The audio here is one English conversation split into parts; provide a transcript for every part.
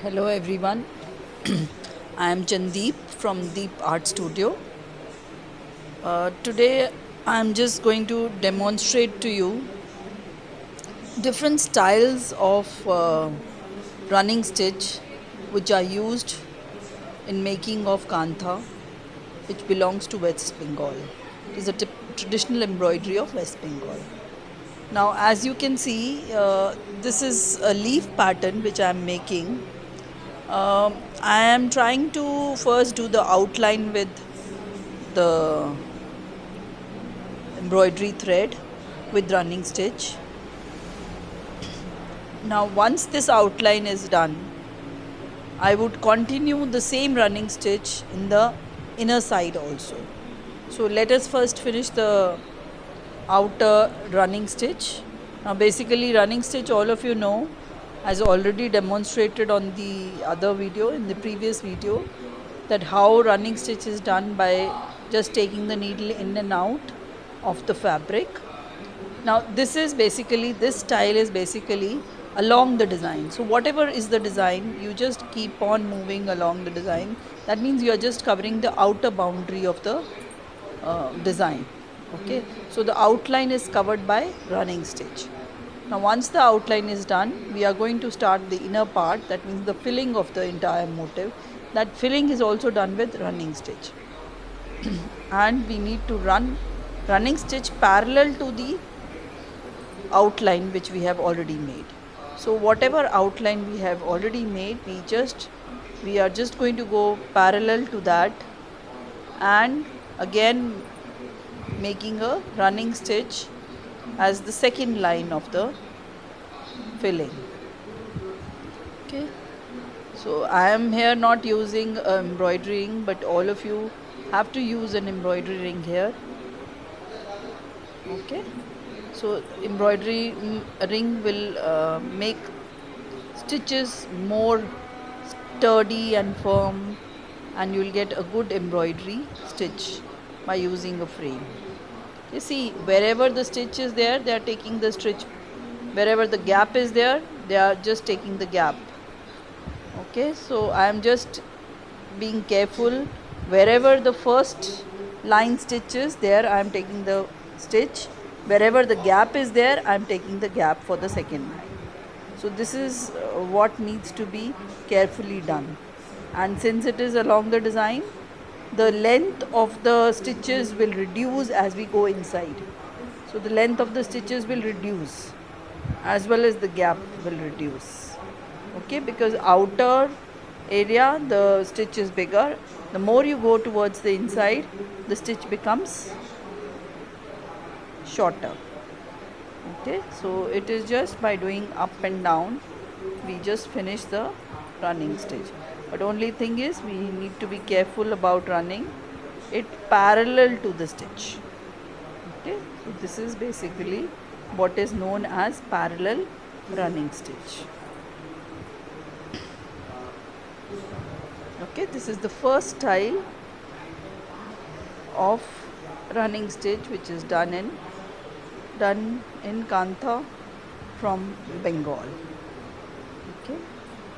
Hello everyone, I am Chandeep from Deep Art Studio. Today I am just going to demonstrate to you different styles of running stitch which are used in making of kantha, which belongs to West Bengal. It is a traditional embroidery of West Bengal. Now as you can see, this is a leaf pattern which I am making. I am trying to first do the outline with the embroidery thread with running stitch. Now once this outline is done, I would continue the same running stitch in the inner side also. So let us first finish the outer running stitch. Now basically running stitch, all of you know, as already demonstrated on the other video, in the previous video, that how running stitch is done by just taking the needle in and out of the fabric. Now this style is basically along the design. So whatever is the design, you just keep on moving along the design. That means you are just covering the outer boundary of the design. Okay, so the outline is covered by running stitch. Now once the outline is done, we are going to start the inner part, that means the filling of the entire motif. That filling is also done with running stitch. And we need to run running stitch parallel to the outline which we have already made. So whatever outline we have already made, we are just going to go parallel to that, and again making a running stitch as the second line of the filling. Okay, so I am here not using embroidery ring, but all of you have to use an embroidery ring here. Okay, so embroidery ring will make stitches more sturdy and firm, and you will get a good embroidery stitch by using a frame. You see, wherever the stitch is there, they are taking the stitch. Wherever the gap is there, they are just taking the gap. Okay, so I am just being careful. Wherever the first line stitch is there, I am taking the stitch. Wherever the gap is there, I am taking the gap for the second line. So this is what needs to be carefully done. And since it is along the design, the length of the stitches will reduce as we go inside. So the length of the stitches will reduce as well as the gap will reduce. Okay, because outer area the stitch is bigger. The more you go towards the inside, the stitch becomes shorter. Okay, so it is just by doing up and down we just finish the running stitch. But only thing is, we need to be careful about running it parallel to the stitch. Okay, so this is basically what is known as parallel running stitch. Okay, this is the first style of running stitch which is done in kantha from Bengal. Okay,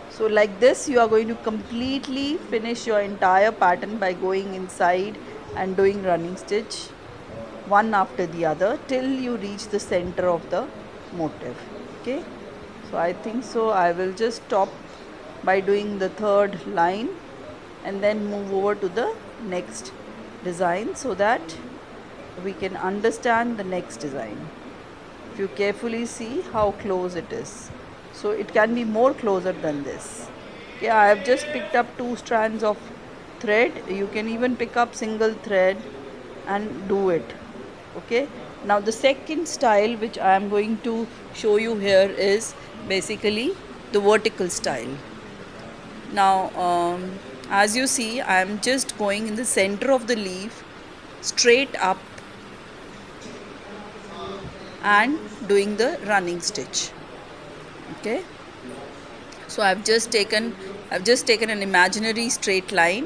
so like this you are going to completely finish your entire pattern by going inside and doing running stitch one after the other till you reach the center of the motif. Okay, so I think so I will just stop by doing the third line and then move over to the next design so that we can understand the next design. If you carefully see how close it is, so it can be more closer than this. Okay, I have just picked up 2 strands of thread. You can even pick up single thread and do it. Okay, now the second style which I am going to show you here is basically the vertical style. Now as you see, I am just going in the center of the leaf straight up and doing the running stitch. Okay, so I've just taken an imaginary straight line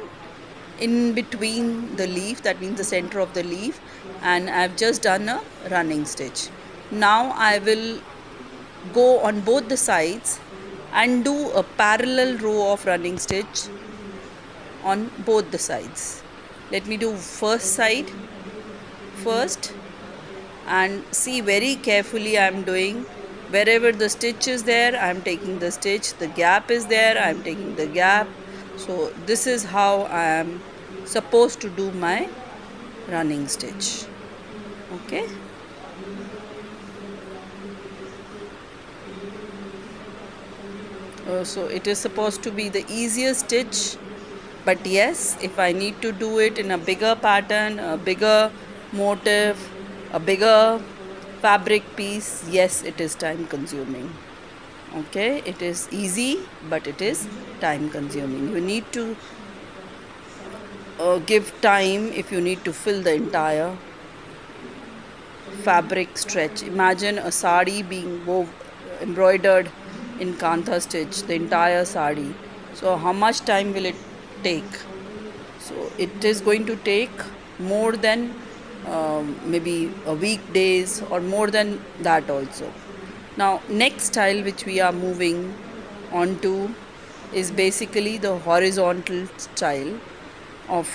in between the leaf, that means the center of the leaf, and I've just done a running stitch. Now I will go on both the sides and do a parallel row of running stitch on both the sides. Let me do first side first, and see very carefully I am doing. Wherever the stitch is there, I am taking the stitch. The gap is there, I am taking the gap. So this is how I am supposed to do my running stitch. Okay. So it is supposed to be the easiest stitch, but yes, if I need to do it in a bigger pattern, a bigger motif, a bigger fabric piece, yes, it is time consuming. Okay, it is easy, but it is time consuming. You need to give time if you need to fill the entire fabric stretch. Imagine a sari being embroidered in kantha stitch, the entire sari. So how much time will it take? So it is going to take more than maybe a week days, or more than that also. Now next style which we are moving on to is basically the horizontal style of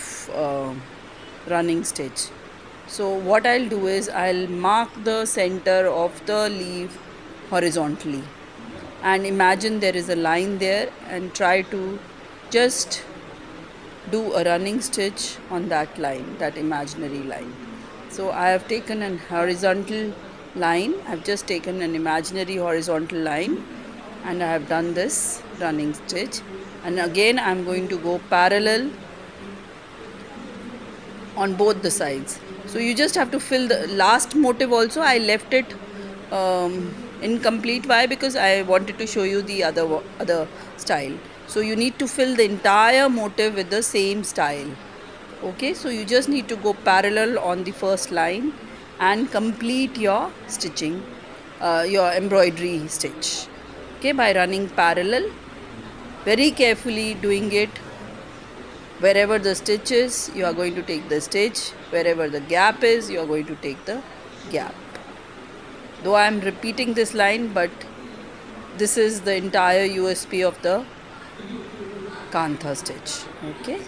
running stitch. So what I'll do is I'll mark the center of the leaf horizontally, and imagine there is a line there, and try to just do a running stitch on that line, that imaginary line. So I have taken an horizontal line, I've just taken an imaginary horizontal line, and I have done this running stitch, and again I'm going to go parallel on both the sides. So you just have to fill the last motif also. I left it incomplete. Why? Because I wanted to show you the other style. So you need to fill the entire motif with the same style. Okay, so you just need to go parallel on the first line and complete your stitching, your embroidery stitch. Okay, by running parallel, very carefully doing it. Wherever the stitch is, you are going to take the stitch. Wherever the gap is, you are going to take the gap. Though I am repeating this line, but this is the entire USP of the kantha stitch. Okay.